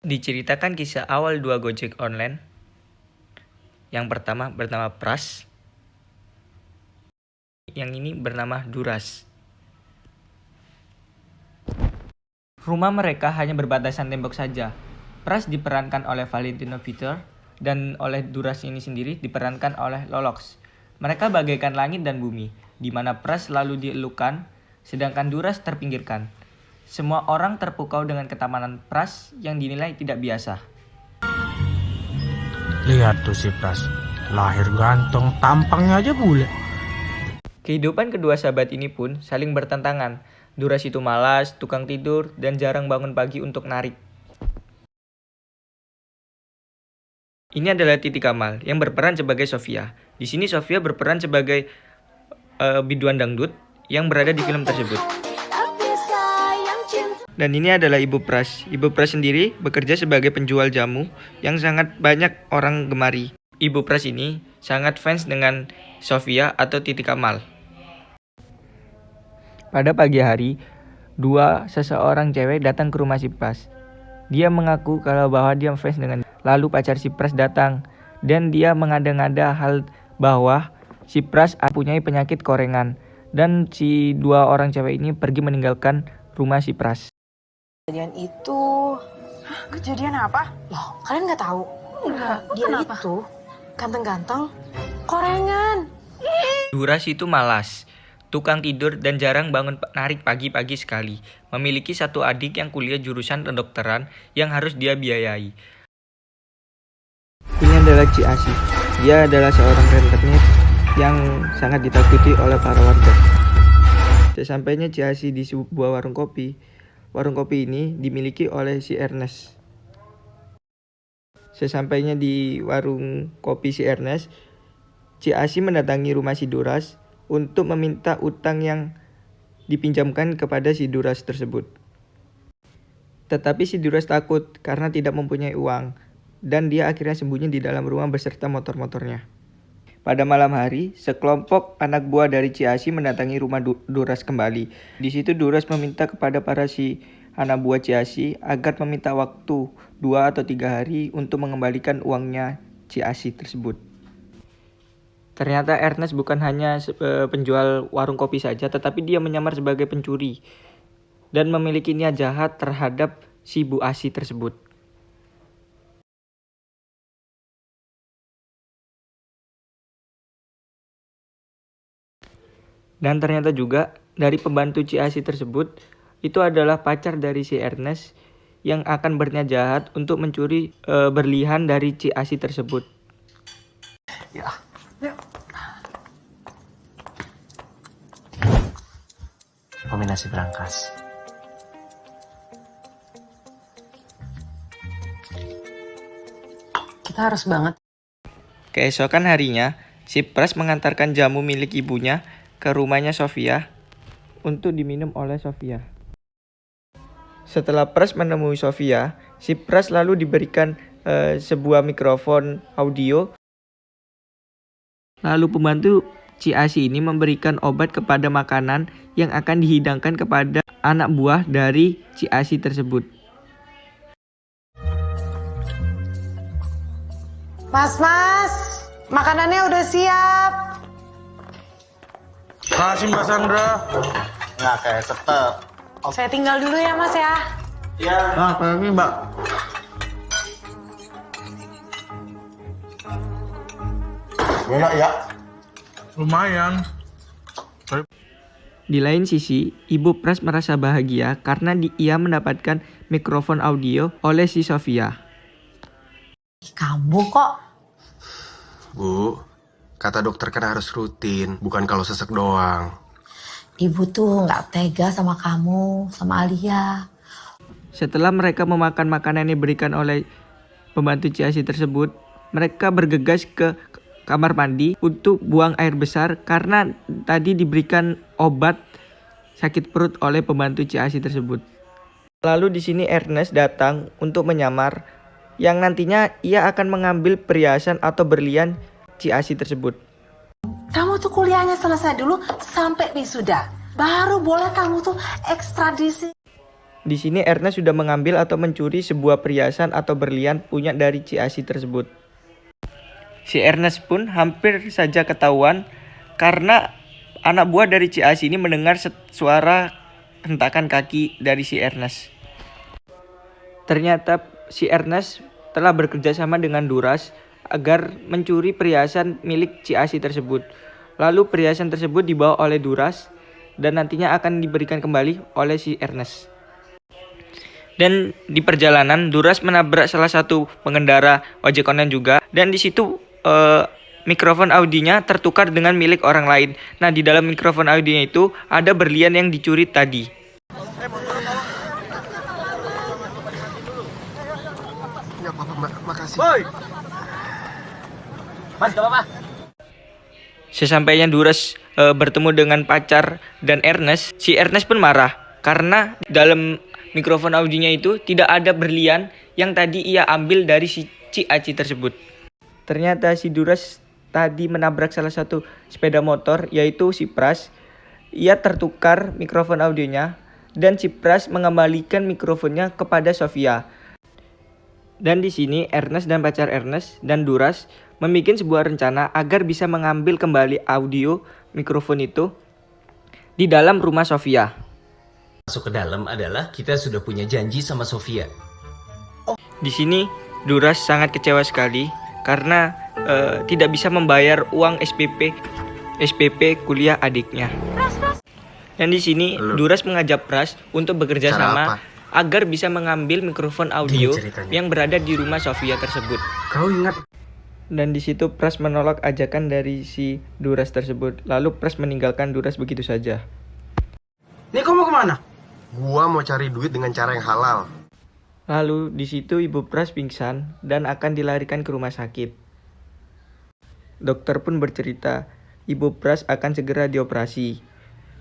Diceritakan kisah awal dua Gojek online. Yang pertama bernama Pras, yang ini bernama Duras. Rumah mereka hanya berbatasan tembok saja. Pras diperankan oleh Valentino Peter dan oleh Duras ini sendiri diperankan oleh Lolox. Mereka bagaikan langit dan bumi, di mana Pras selalu dielukan, sedangkan Duras terpinggirkan. Semua orang terpukau dengan ketamanan Pras yang dinilai tidak biasa. Lihat tuh si Pras, lahir ganteng, tampangnya aja bule. Kehidupan kedua sahabat ini pun saling bertentangan. Duras itu malas, tukang tidur, dan jarang bangun pagi untuk narik. Ini adalah Titi Kamal yang berperan sebagai Sofia. Di sini Sofia berperan sebagai biduan dangdut yang berada di film tersebut. Dan ini adalah Ibu Pras. Ibu Pras sendiri bekerja sebagai penjual jamu yang sangat banyak orang gemari. Ibu Pras ini sangat fans dengan Sofia atau Titi Kamal. Pada pagi hari, seseorang cewek datang ke rumah si Pras. Dia mengaku kalau bahwa dia fans dengan. Lalu pacar si Pras datang dan dia mengada-ngada hal bahwa si Pras mempunyai penyakit korengan dan si dua orang cewek ini pergi meninggalkan rumah si Pras. Kejadian itu... Hah? Kejadian apa? Loh, kalian nggak tahu? Enggak. Dia Kenapa? itu ganteng-ganteng, korengan. Duras itu malas, tukang tidur dan jarang bangun narik pagi-pagi sekali. Memiliki satu adik yang kuliah jurusan kedokteran yang harus dia biayai. Ini adalah Ci Asi. Dia adalah seorang rentenir yang sangat ditakuti oleh para warga. Sesampainya Ci Asi di sebuah warung kopi ini dimiliki oleh si Ernest. Sesampainya di warung kopi si Ernest, Ci Asi mendatangi rumah si Duras untuk meminta utang yang dipinjamkan kepada si Duras tersebut. Tetapi si Duras takut karena tidak mempunyai uang, dan dia akhirnya sembunyi di dalam rumah beserta motor-motornya. Pada malam hari, sekelompok anak buah dari Ci Asi mendatangi rumah Duras kembali. Di situ Duras meminta kepada para si anak buah Ci Asi agar meminta waktu 2 atau 3 hari untuk mengembalikan uangnya Ci Asi tersebut. Ternyata Ernest bukan hanya penjual warung kopi saja, tetapi dia menyamar sebagai pencuri dan memiliki niat jahat terhadap si Bu Asi tersebut. Dan ternyata juga dari pembantu Ci Asi tersebut itu adalah pacar dari si Ernest yang akan berniat jahat untuk mencuri berlian dari Ci Asi tersebut. Ya. Yuk. Kombinasi berangkas. Kita harus banget. Keesokan harinya, si Pras mengantarkan jamu milik ibunya ke rumahnya Sofia untuk diminum oleh Sofia. Setelah Pras menemui Sofia, si Pras lalu diberikan sebuah mikrofon audio. Lalu pembantu Ci Asi ini memberikan obat kepada makanan yang akan dihidangkan kepada anak buah dari Ci Asi tersebut. Mas, makanannya udah siap. Kasih Mbak Sandra. Nggak kayak tetep. Saya tinggal dulu ya, Mas ya. Iya. Nah, kayak gini Mbak. Enak ya. Lumayan. Di lain sisi, Ibu Pras merasa bahagia karena ia mendapatkan mikrofon audio oleh si Sofia. Kamu kok. Bu, kata dokter kan harus rutin, bukan kalau sesek doang. Ibu tuh nggak tega sama kamu, sama Alia. Setelah mereka memakan makanan yang diberikan oleh pembantu Ci Asi tersebut, mereka bergegas ke kamar mandi untuk buang air besar karena tadi diberikan obat sakit perut oleh pembantu Ci Asi tersebut. Lalu di sini Ernest datang untuk menyamar yang nantinya ia akan mengambil perhiasan atau berlian Ci Asi tersebut. Kamu tuh kuliahnya selesai dulu sampai wisuda. Baru boleh kamu tuh ekstradisi. Di sini Ernest sudah mengambil atau mencuri sebuah perhiasan atau berlian punya dari si Asi tersebut. Si Ernest pun hampir saja ketahuan karena anak buah dari si Asi ini mendengar suara hentakan kaki dari si Ernest. Ternyata si Ernest telah bekerja sama dengan Duras agar mencuri perhiasan milik si Asi tersebut. Lalu perhiasan tersebut dibawa oleh Duras dan nantinya akan diberikan kembali oleh si Ernest. Dan di perjalanan Duras menabrak salah satu pengendara ojek online juga, dan di situ mikrofon audinya tertukar dengan milik orang lain. Nah, di dalam mikrofon audionya itu ada berlian yang dicuri tadi. Nggak apa-apa, Mbak. Makasih. Mas, gak apa-apa. Sesampainya Duras bertemu dengan pacar dan Ernest, si Ernest pun marah karena dalam mikrofon audionya itu tidak ada berlian yang tadi ia ambil dari si Aci tersebut. Ternyata si Duras tadi menabrak salah satu sepeda motor, yaitu si Pras. Ia tertukar mikrofon audionya dan si Pras mengembalikan mikrofonnya kepada Sofia. Dan di sini Ernest dan pacar Ernest dan Duras membuat sebuah rencana agar bisa mengambil kembali audio mikrofon itu di dalam rumah Sofia. Masuk ke dalam adalah kita sudah punya janji sama Sofia. Di sini Duras sangat kecewa sekali karena tidak bisa membayar uang SPP kuliah adiknya. Dan di sini Duras mengajak Pras untuk bekerja Cara sama apa? agar bisa mengambil mikrofon audio Gini ceritanya. yang berada di rumah Sofia tersebut. Kau ingat? Dan di situ Pras menolak ajakan dari si Duras tersebut. Lalu Pras meninggalkan Duras begitu saja. Nih kau mau kemana? Gua mau cari duit dengan cara yang halal. Lalu di situ ibu Pras pingsan dan akan dilarikan ke rumah sakit. Dokter pun bercerita, ibu Pras akan segera dioperasi.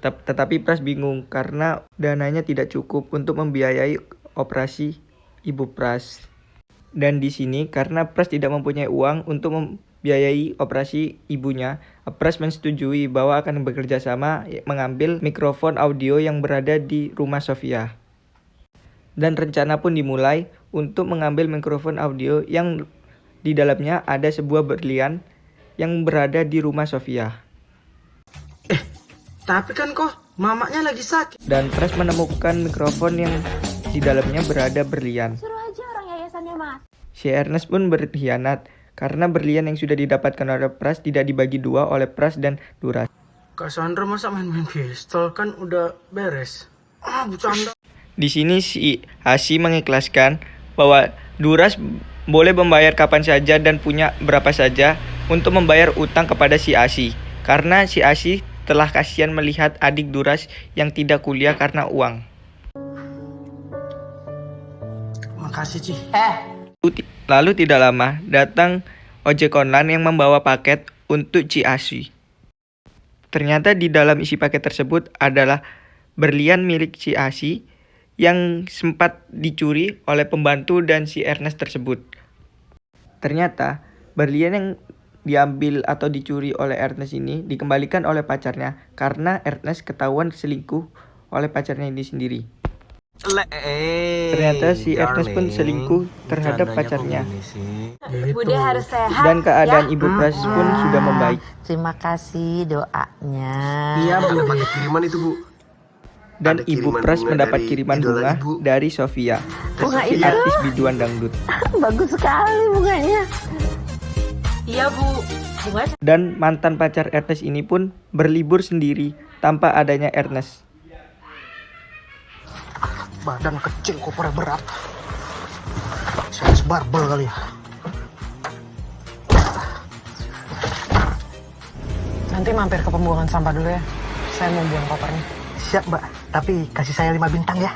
Tetapi Pras bingung karena dananya tidak cukup untuk membiayai operasi ibu Pras. Dan di sini karena Pras tidak mempunyai uang untuk membiayai operasi ibunya, Pras menyetujui bahwa akan bekerja sama mengambil mikrofon audio yang berada di rumah Sofia. Dan rencana pun dimulai untuk mengambil mikrofon audio yang di dalamnya ada sebuah berlian yang berada di rumah Sofia. Tapi kan kok mamanya lagi sakit. Dan Pras menemukan mikrofon yang di dalamnya berada berlian. Suruh aja orang yayasannya, Mas. Si Ernest pun berkhianat karena berlian yang sudah didapatkan oleh Pras tidak dibagi dua oleh Pras dan Duras. Kak Sandra masa main-main pistol, kan udah beres. Bercanda. Di sini si Asi mengikhlaskan bahwa Duras boleh membayar kapan saja dan punya berapa saja untuk membayar utang kepada si Asi. Karena si Asi telah kasihan melihat adik Duras yang tidak kuliah karena uang. Makasih, Ci. Lalu tidak lama datang ojek online yang membawa paket untuk si Asi. Ternyata di dalam isi paket tersebut adalah berlian milik si Asi yang sempat dicuri oleh pembantu dan si Ernest tersebut. Ternyata berlian yang diambil atau dicuri oleh Ernest ini dikembalikan oleh pacarnya karena Ernest ketahuan selingkuh oleh pacarnya ini sendiri. Ternyata si Ernest pun selingkuh terhadap pacarnya. Bude harus sehat. Dan keadaan ibu Pras pun sudah membaik. Terima kasih doanya. Iya, Bu. Pakai kiriman itu, Bu. Dan Ada ibu kiriman Pras bunga mendapat dari kiriman idola bunga ibu. dari Sofia, Bunga si itu artis biduan dangdut. bagus sekali bunganya. Iya, Bu. Bunga Dan mantan pacar Ernest ini pun berlibur sendiri tanpa adanya Ernest. Badan kecil, kopernya berat. Sales barbel kali ya. Nanti mampir ke pembuangan sampah dulu ya. Saya mau buang kopernya. Siap, Mbak. Tapi kasih saya 5 bintang ya.